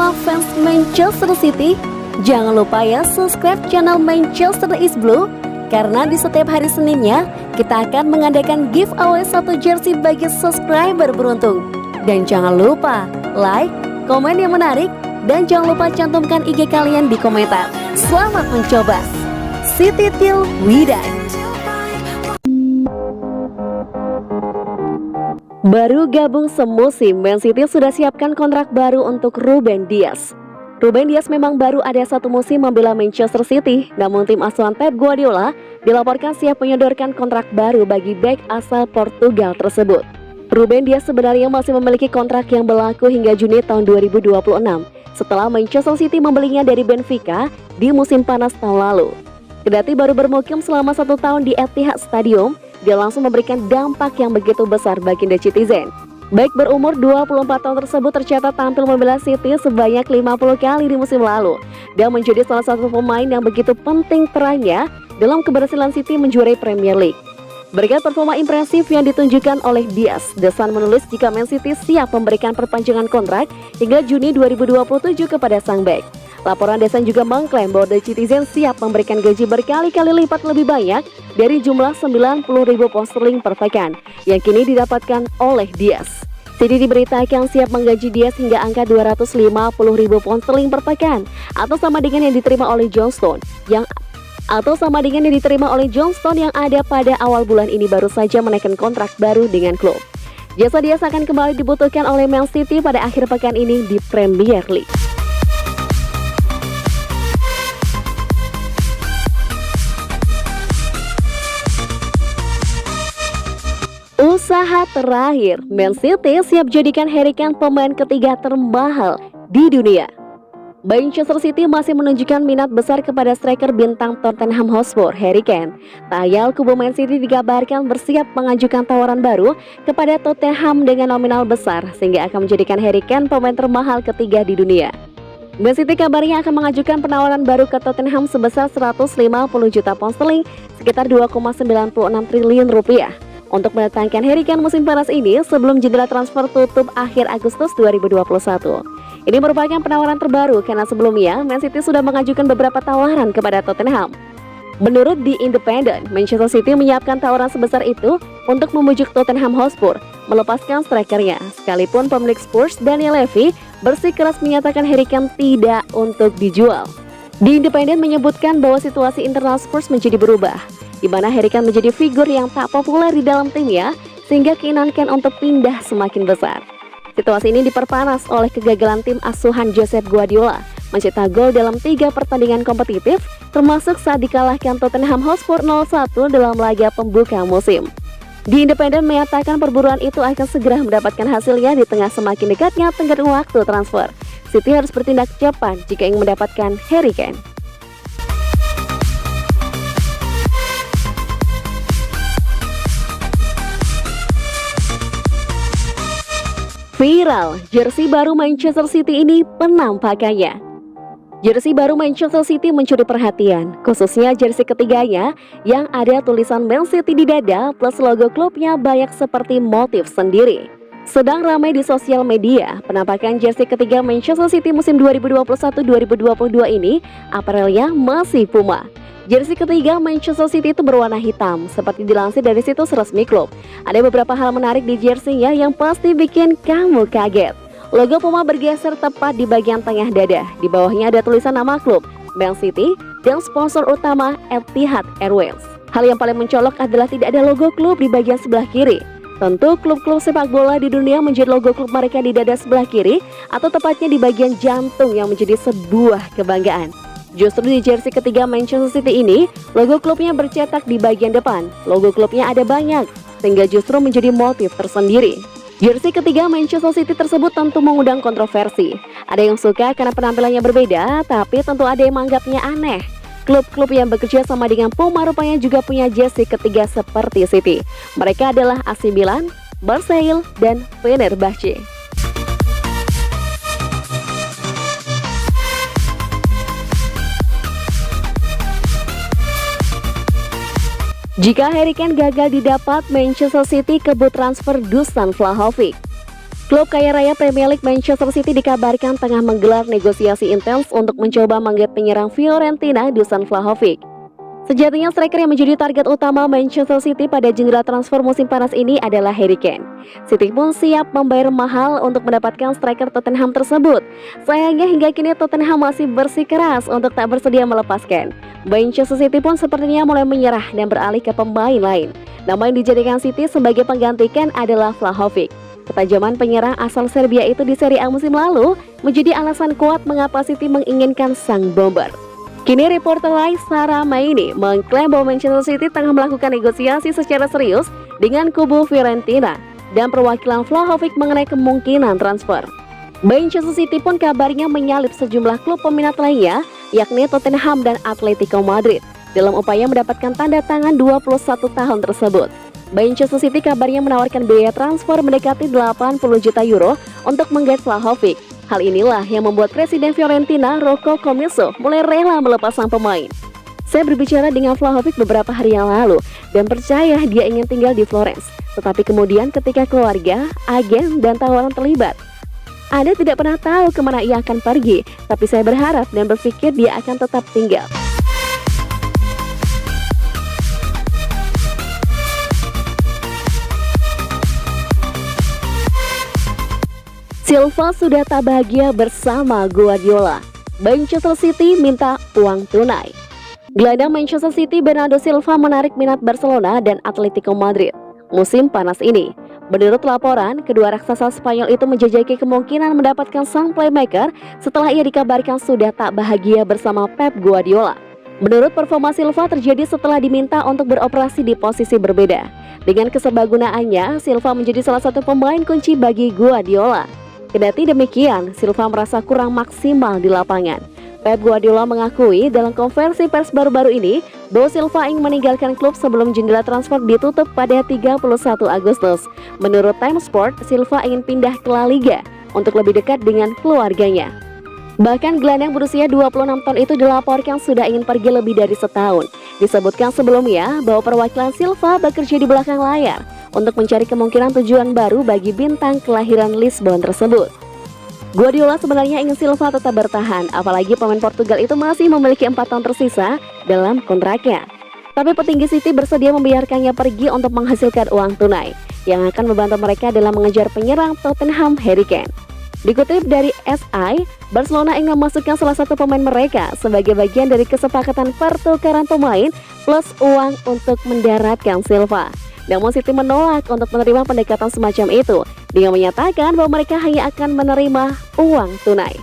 semua fans Manchester City, jangan lupa ya subscribe channel Manchester is Blue, karena di setiap hari Seninnya kita akan mengadakan giveaway 1 jersey bagi subscriber beruntung. Dan jangan lupa like, komen yang menarik, dan jangan lupa cantumkan IG kalian di komentar. Selamat mencoba. City till we die. Baru gabung semusim, Man City sudah siapkan kontrak baru untuk Ruben Dias. Ruben Dias memang baru ada 1 musim membela Manchester City, namun tim asuhan Pep Guardiola dilaporkan siap menyodorkan kontrak baru bagi bek asal Portugal tersebut. Ruben Dias sebenarnya masih memiliki kontrak yang berlaku hingga Juni tahun 2026 setelah Manchester City membelinya dari Benfica di musim panas tahun lalu. Kendati baru bermukim selama 1 tahun di Etihad Stadium, dia langsung memberikan dampak yang begitu besar bagi The Citizen. Bek berumur 24 tahun tersebut tercatat tampil membela City sebanyak 50 kali di musim lalu dan menjadi salah satu pemain yang begitu penting perannya dalam keberhasilan City menjuarai Premier League. Berkat performa impresif yang ditunjukkan oleh Dias, The Sun menulis jika Man City siap memberikan perpanjangan kontrak hingga Juni 2027 kepada sang bek. Laporan The Sun juga mengklaim bahwa The Citizen siap memberikan gaji berkali-kali lipat lebih banyak dari jumlah 90.000 pound sterling per pekan yang kini didapatkan oleh Dias. City diberitakan siap menggaji Dias hingga angka 250.000 pound sterling per pekan atau sama dengan yang diterima oleh Johnstone yang ada pada awal bulan ini baru saja menaikkan kontrak baru dengan klub. Jasa Dias akan kembali dibutuhkan oleh Man City pada akhir pekan ini di Premier League. Usaha terakhir, Man City siap jadikan Harry Kane pemain ketiga termahal di dunia. Manchester City masih menunjukkan minat besar kepada striker bintang Tottenham Hotspur, Harry Kane. Tayal kubu Man City dikabarkan bersiap mengajukan tawaran baru kepada Tottenham dengan nominal besar sehingga akan menjadikan Harry Kane pemain termahal ketiga di dunia. Man City kabarnya akan mengajukan penawaran baru ke Tottenham sebesar 150 juta pound sterling, sekitar 2,96 triliun rupiah. Untuk mendatangkan Harry Kane musim panas ini sebelum jendela transfer tutup akhir Agustus 2021. Ini merupakan penawaran terbaru karena sebelumnya Man City sudah mengajukan beberapa tawaran kepada Tottenham. Menurut The Independent, Manchester City menyiapkan tawaran sebesar itu untuk membujuk Tottenham Hotspur melepaskan strikernya, sekalipun pemilik Spurs Daniel Levy bersikeras menyatakan Harry Kane tidak untuk dijual. The Independent menyebutkan bahwa situasi internal Spurs menjadi berubah, di mana Harry Kane menjadi figur yang tak populer di dalam timnya sehingga keinginan Kane untuk pindah semakin besar. Situasi ini diperpanas oleh kegagalan tim asuhan Josep Guardiola mencetak gol dalam 3 pertandingan kompetitif, termasuk saat dikalahkan Tottenham Hotspur 0-1 dalam laga pembuka musim. The Independent menyatakan perburuan itu akan segera mendapatkan hasilnya di tengah semakin dekatnya tenggat waktu transfer. City harus bertindak cepat jika ingin mendapatkan Harry Kane. Viral, jersey baru Manchester City ini penampakannya. Jersey baru Manchester City mencuri perhatian, khususnya jersey ketiganya yang ada tulisan Man City di dada plus logo klubnya banyak seperti motif sendiri. Sedang ramai di sosial media, penampakan jersey ketiga Manchester City musim 2021-2022 ini aparelnya masih Puma. Jersey ketiga Manchester City itu berwarna hitam, seperti dilansir dari situs resmi klub. Ada beberapa hal menarik di jersey-nya yang pasti bikin kamu kaget. Logo Puma bergeser tepat di bagian tengah dada. Di bawahnya ada tulisan nama klub, Man City, dan sponsor utama Etihad Airways. Hal yang paling mencolok adalah tidak ada logo klub di bagian sebelah kiri. Tentu klub-klub sepak bola di dunia menjadi logo klub mereka di dada sebelah kiri, atau tepatnya di bagian jantung yang menjadi sebuah kebanggaan. Justru di jersey ketiga Manchester City ini, logo klubnya bercetak di bagian depan. Logo klubnya ada banyak, sehingga justru menjadi motif tersendiri. Jersey ketiga Manchester City tersebut tentu mengundang kontroversi. Ada yang suka karena penampilannya berbeda, tapi tentu ada yang menganggapnya aneh. Klub-klub yang bekerja sama dengan Puma rupanya juga punya jersey ketiga seperti City. Mereka adalah AC Milan, Marseille, dan Fenerbahce. Jika Harry Kane gagal didapat, Manchester City kebut transfer Dusan Vlahovic. Klub kaya raya Premier League Manchester City dikabarkan tengah menggelar negosiasi intens untuk mencoba menggait penyerang Fiorentina Dusan Vlahovic. Sejatinya striker yang menjadi target utama Manchester City pada jendela transfer musim panas ini adalah Harry Kane. City pun siap membayar mahal untuk mendapatkan striker Tottenham tersebut. Sayangnya hingga kini Tottenham masih bersikeras untuk tak bersedia melepaskan. Manchester City pun sepertinya mulai menyerah dan beralih ke pemain lain. Nama yang dijadikan City sebagai pengganti Kane adalah Vlahovic. Ketajaman penyerang asal Serbia itu di Serie A musim lalu menjadi alasan kuat mengapa City menginginkan sang bomber. Kini reporter lain Sarah Maini mengklaim bahwa Manchester City tengah melakukan negosiasi secara serius dengan kubu Fiorentina dan perwakilan Vlahovic mengenai kemungkinan transfer. Manchester City pun kabarnya menyalip sejumlah klub peminat lainnya, yakni Tottenham dan Atletico Madrid, dalam upaya mendapatkan tanda tangan 21 tahun tersebut. Manchester City kabarnya menawarkan biaya transfer mendekati 80 juta euro untuk menggait Vlahovic. Hal inilah yang membuat Presiden Fiorentina Rocco Commisso mulai rela melepas sang pemain. Saya berbicara dengan Vlahovic beberapa hari yang lalu dan percaya dia ingin tinggal di Florence. Tetapi kemudian ketika keluarga, agen, dan tawaran terlibat, Anda tidak pernah tahu kemana ia akan pergi. Tapi saya berharap dan berpikir dia akan tetap tinggal. Silva sudah tak bahagia bersama Guardiola. Manchester City minta uang tunai. Gelandang Manchester City Bernardo Silva menarik minat Barcelona dan Atletico Madrid musim panas ini. Menurut laporan, kedua raksasa Spanyol itu menjajaki kemungkinan mendapatkan sang playmaker setelah ia dikabarkan sudah tak bahagia bersama Pep Guardiola. Menurut performa Silva terjadi setelah diminta untuk beroperasi di posisi berbeda. Dengan keserbagunaannya, Silva menjadi salah satu pemain kunci bagi Guardiola. Kendati demikian, Silva merasa kurang maksimal di lapangan. Pep Guardiola mengakui dalam konferensi pers baru-baru ini bahwa Silva ingin meninggalkan klub sebelum jendela transfer ditutup pada 31 Agustus. Menurut Time Sport, Silva ingin pindah ke La Liga untuk lebih dekat dengan keluarganya. Bahkan gelandang berusia 26 tahun itu dilaporkan sudah ingin pergi lebih dari setahun. Disebutkan sebelumnya bahwa perwakilan Silva bekerja di belakang layar untuk mencari kemungkinan tujuan baru bagi bintang kelahiran Lisbon tersebut. Guardiola sebenarnya ingin Silva tetap bertahan, apalagi pemain Portugal itu masih memiliki 4 tahun tersisa dalam kontraknya. Tapi petinggi City bersedia membiarkannya pergi untuk menghasilkan uang tunai yang akan membantu mereka dalam mengejar penyerang Tottenham Harry Kane. Dikutip dari SI, Barcelona ingin memasukkan salah satu pemain mereka sebagai bagian dari kesepakatan pertukaran pemain plus uang untuk mendaratkan Silva. Namun City menolak untuk menerima pendekatan semacam itu dengan menyatakan bahwa mereka hanya akan menerima uang tunai.